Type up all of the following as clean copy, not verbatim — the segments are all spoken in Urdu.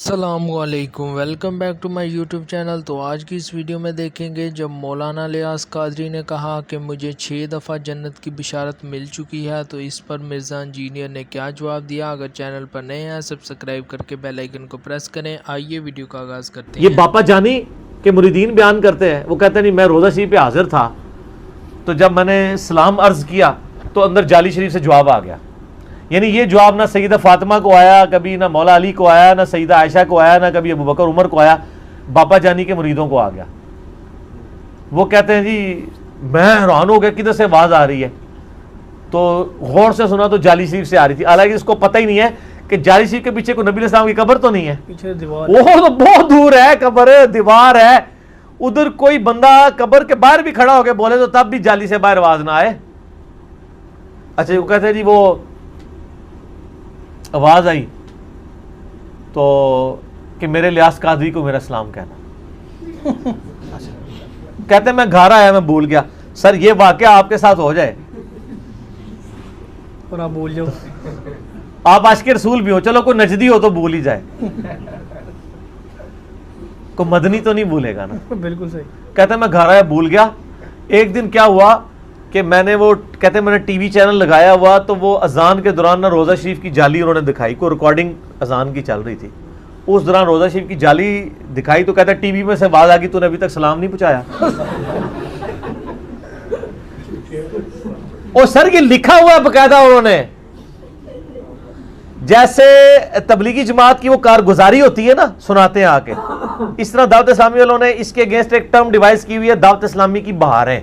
السلام علیکم، welcome back to my YouTube channel. تو آج کی اس ویڈیو میں دیکھیں گے جب مولانا الیاس قادری نے کہا کہ مجھے 6 دفعہ جنت کی بشارت مل چکی ہے، تو اس پر مرزا انجینئر نے کیا جواب دیا۔ اگر چینل پر نئے ہیں سبسکرائب کر کے بیل آئیکن کو پریس کریں۔ آئیے ویڈیو کا آغاز کرتے ہیں۔ یہ باپا جانی کے مریدین بیان کرتے ہیں، وہ کہتے ہیں نہیں میں روزہ شریف پہ حاضر تھا، تو جب میں نے سلام عرض کیا تو اندر جعلی شریف سے جواب آ گیا۔ یعنی یہ جواب نہ سیدہ فاطمہ کو آیا کبھی، نہ مولا علی کو آیا، نہ سیدہ عائشہ کو آیا، نہ کبھی ابو بکر عمر کو آیا، باپا جانی کے مریدوں کو آ گیا۔ وہ کہتے ہیں جی میں حیران ہو گیا کدھر سے آواز آ رہی ہے، تو غور سے سنا تو جعلی شریف سے آ رہی تھی، حالانکہ اس کو پتہ ہی نہیں ہے کہ جعلی شریف کے پیچھے کوئی نبی علیہ السلام کی قبر تو نہیں ہے، پیچھے دیوار وہ تو بہت دور ہے، قبر دیوار ہے ادھر، کوئی بندہ قبر کے باہر بھی کھڑا ہو کے بولے تو تب بھی جعلی سے باہر آواز نہ آئے۔ اچھا وہ کہتے ہیں جی وہ آواز آئی تو کہ میرے الیاس قادری کو میرا سلام کہنا۔ کہتے ہیں میں گھر آیا میں بھول گیا۔ سر یہ واقعہ آپ کے ساتھ ہو جائے اور آپ بول جاؤ، آپ عاشق رسول بھی ہو، چلو کوئی نجدی ہو تو بھول ہی جائے، کوئی مدنی تو نہیں بھولے گا نا۔ بالکل صحیح۔ کہتے ہیں میں گھر آیا بھول گیا۔ ایک دن کیا ہوا کہ میں نے وہ کہتے ہیں میں نے ٹی وی چینل لگایا ہوا تو وہ اذان کے دوران نہ روزہ شریف کی جعلی انہوں نے دکھائی، کوئی ریکارڈنگ اذان کی چل رہی تھی، اس دوران روزہ شریف کی جعلی دکھائی تو کہتا ہے ٹی وی میں سے آواز آ گئی تو نے ابھی تک سلام نہیں پہنچایا۔ اور سر یہ لکھا ہوا ہے باقاعدہ انہوں نے، جیسے تبلیغی جماعت کی وہ کارگزاری ہوتی ہے نا سناتے ہیں آ کے، اس طرح دعوت اسلامی والوں نے اس کے اگینسٹ ایک ٹرم ڈیوائز کی ہوئی ہے، دعوت اسلامی کی بہاریں،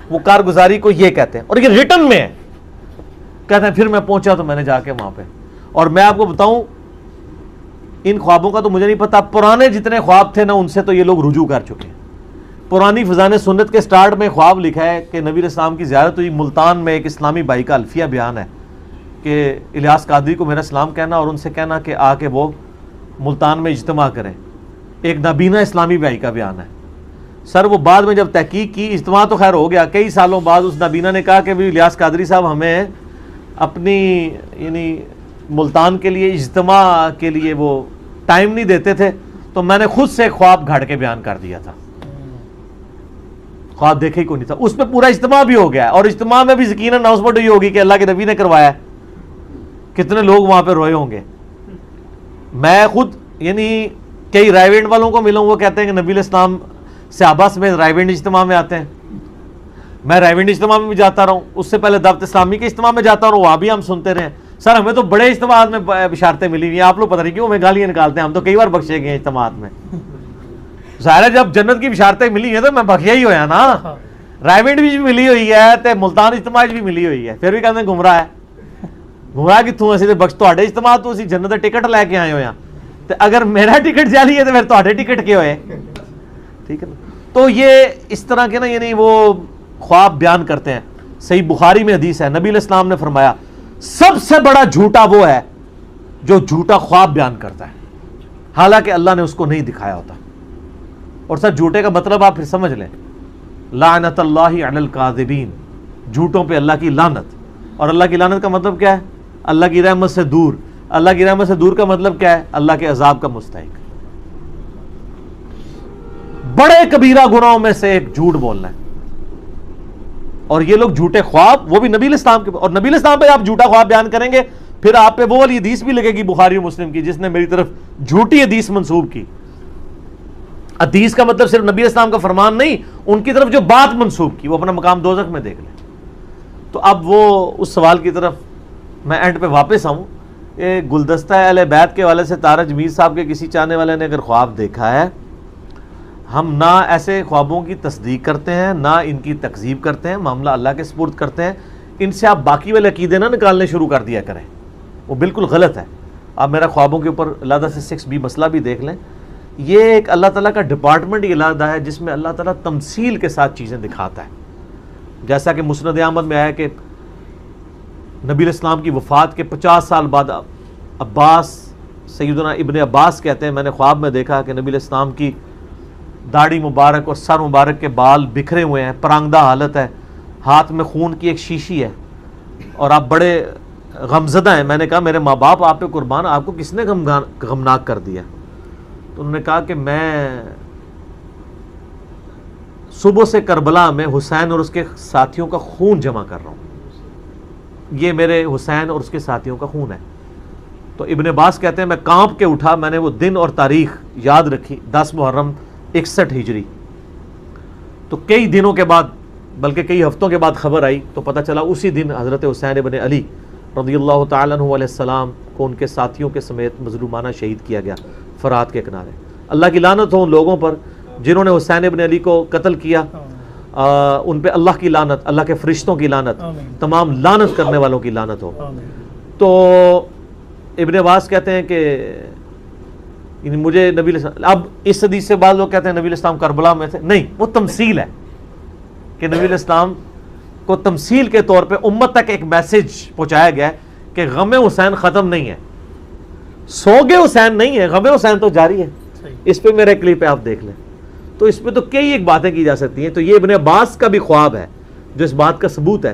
وہ کارگزاری کو یہ کہتے ہیں، اور یہ ریٹن میں ہے۔ کہتے ہیں پھر میں پہنچا تو میں نے جا کے وہاں پہ، اور میں آپ کو بتاؤں ان خوابوں کا تو مجھے نہیں پتا، پرانے جتنے خواب تھے نا ان سے تو یہ لوگ رجوع کر چکے ہیں۔ پرانی فضان سنت کے سٹارٹ میں خواب لکھا ہے کہ نبی علیہ السلام کی زیارت ہوئی ملتان میں، ایک اسلامی بھائی کا الفیہ بیان ہے کہ الیاس قادری کو میرا سلام کہنا اور ان سے کہنا کہ آ کے وہ ملتان میں اجتماع کریں، ایک نابینا اسلامی بھائی کا بیان ہے۔ سر وہ بعد میں جب تحقیق کی، اجتماع تو خیر ہو گیا، کئی سالوں بعد اس نابینا نے کہا کہ بھی الیاس قادری صاحب ہمیں اپنی یعنی ملتان کے لیے اجتماع کے لیے وہ ٹائم نہیں دیتے تھے، تو میں نے خود سے خواب گھڑ کے بیان کر دیا تھا، خواب دیکھے ہی کوئی نہیں تھا، اس پہ پورا اجتماع بھی ہو گیا ہے، اور اجتماع میں بھی یقیناً اناؤنسمنٹ ہوئی ہوگی کہ اللہ کے نبی نے کروایا ہے، کتنے لوگ وہاں پہ روئے ہوں گے۔ میں خود یعنی کئی رائے وینڈ والوں کو ملا ہوں، وہ کہتے ہیں کہ نبی علیہ السلام صحابہ سمیت رائے وینڈ اجتماع میں آتے ہیں، میں رائے وینڈ اجتماع میں بھی جاتا رہا ہوں، اس سے پہلے دعوت اسلامی کے اجتماع میں جاتا رہا ہوں، وہاں بھی ہم سنتے رہے ہیں۔ سر ہمیں تو بڑے اجتماعات میں بشارتیں ملی ہوئی ہیں، آپ لوگ پتہ نہیں کیوں ہمیں گالیاں نکالتے ہیں، ہم تو کئی بار بخشے گئے ہیں اجتماعات میں۔ ظاہر ہے جب جنت کی بشارتیں ملی ہیں تو میں بخیا ہی ہویا نا، رائے وینڈ بھی ملی ہوئی ہے تے ملتان اجتماع بھی ملی ہوئی ہے، پھر بھی کہتے ہیں گمراہ ہے، گمراہ کتوں اسی تے بخش تواڈے اجتماع تو اسی جنت دے ٹکٹ لے کے آئے ہوئے ہیں، تے اگر میرا ٹکٹ جعلی ہے تو پھر تواڈے ٹکٹ کیوں ہوئے؟ ٹھیک ہے نا۔ تو یہ اس طرح کے نا یعنی وہ خواب بیان کرتے ہیں۔ صحیح بخاری میں حدیث ہے، نبی علیہ السلام نے فرمایا سب سے بڑا جھوٹا وہ ہے جو جھوٹا خواب بیان کرتا ہے، حالانکہ اللہ نے اس کو نہیں دکھایا ہوتا۔ اور سر جھوٹے کا مطلب آپ پھر سمجھ لیں، لعنت اللہ علی الکاذبین، جھوٹوں پہ اللہ کی لعنت۔ اور اللہ کی لعنت کا مطلب کیا ہے؟ اللہ کی رحمت سے دور۔ اللہ کی رحمت سے دور کا مطلب کیا ہے؟ اللہ کے عذاب کا مستحق۔ بڑے کبیرہ گناہوں میں سے ایک جھوٹ بولنا ہے، اور یہ لوگ جھوٹے خواب، وہ بھی نبی علیہ السلام کے، اور نبی علیہ السلام پہ آپ جھوٹا خواب بیان کریں گے پھر آپ پہ وہ والی حدیث بھی لگے گی بخاری و مسلم کی جس نے میری طرف جھوٹی حدیث منسوب کی۔ حدیث کا مطلب صرف نبی علیہ السلام کا فرمان نہیں، ان کی طرف جو بات منسوب کی وہ اپنا مقام دوزخ میں دیکھ لیں۔ تو اب وہ اس سوال کی طرف میں اینڈ پہ واپس آؤں، یہ گلدستہ اہل بیت کے والے سے تارج میر صاحب کے کسی چاہنے والے نے اگر خواب دیکھا ہے، ہم نہ ایسے خوابوں کی تصدیق کرتے ہیں نہ ان کی تکذیب کرتے ہیں، معاملہ اللہ کے سپرد کرتے ہیں۔ ان سے آپ باقی والے عقیدے نہ نکالنے شروع کر دیا کریں، وہ بالکل غلط ہے۔ آپ میرا خوابوں کے اوپر علیحدہ سے 6B مسئلہ بھی دیکھ لیں، یہ ایک اللہ تعالیٰ کا ڈپارٹمنٹ ہی علیحدہ ہے جس میں اللہ تعالیٰ تمثیل کے ساتھ چیزیں دکھاتا ہے۔ جیسا کہ مسند احمد میں آیا کہ نبی علیہ السلام کی وفات کے 50 سال بعد عباس، سیدنا ابن عباس کہتے ہیں میں نے خواب میں دیکھا کہ نبی علیہ السلام کی داڑھی مبارک اور سر مبارک کے بال بکھرے ہوئے ہیں، پرانگدہ حالت ہے، ہاتھ میں خون کی ایک شیشی ہے، اور آپ بڑے غمزدہ ہیں. میں نے کہا میرے ماں باپ آپ پہ قربان, آپ کو کس نے غمناک کر دیا؟ تو انہوں نے کہا کہ میں صبح سے کربلا میں حسین اور اس کے ساتھیوں کا خون جمع کر رہا ہوں, یہ میرے حسین اور اس کے ساتھیوں کا خون ہے. تو ابن عباس کہتے ہیں میں کانپ کے اٹھا, میں نے وہ دن اور تاریخ یاد رکھی, 10 محرم 61 ہجری. تو کئی دنوں کے بعد, بلکہ کئی ہفتوں کے بعد خبر آئی تو پتہ چلا اسی دن حضرت حسین ابن علی رضی اللہ تعالیٰ عنہ علیہ السلام کو ان کے ساتھیوں کے سمیت مظلومانہ شہید کیا گیا فرات کے کنارے. اللہ کی لعنت ہو ان لوگوں پر جنہوں نے حسین ابن علی کو قتل کیا, ان پہ اللہ کی لعنت, اللہ کے فرشتوں کی لعنت, تمام لعنت کرنے والوں کی لعنت ہو. تو ابن عباس کہتے ہیں کہ مجھے نبی علیہ السلام, اب اس حدیث سے بعض لوگ کہتے ہیں نبی علیہ السلام کربلا میں تھے, نہیں, وہ تمثیل ہے کہ نبی علیہ السلام کو تمثیل کے طور پہ امت تک ایک میسج پہنچایا گیا ہے کہ غم حسین ختم نہیں ہے, سوگ حسین نہیں ہے, غم حسین تو جاری ہے. اس پہ میرا کلپ ہے, آپ دیکھ لیں. تو اس پہ تو کئی ایک باتیں کی جا سکتی ہیں. تو یہ ابن عباس کا بھی خواب ہے جو اس بات کا ثبوت ہے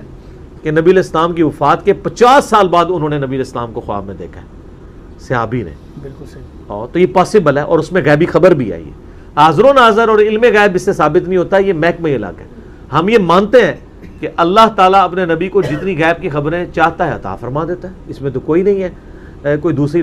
کہ نبی علیہ السلام کی وفات کے 50 سال بعد انہوں نے نبی علیہ السلام کو خواب میں دیکھا ہے, صحابی نے. بالکل صحیح. تو یہ پاسبل ہے, اور اس میں غیبی خبر بھی آئی ہے. حاضر و ناظر اور علم غیب اس سے ثابت نہیں ہوتا, یہ محکمہ علاقہ ہے. ہم یہ مانتے ہیں کہ اللہ تعالیٰ اپنے نبی کو جتنی غیب کی خبریں چاہتا ہے عطا فرما دیتا ہے, اس میں تو کوئی نہیں ہے کوئی دوسری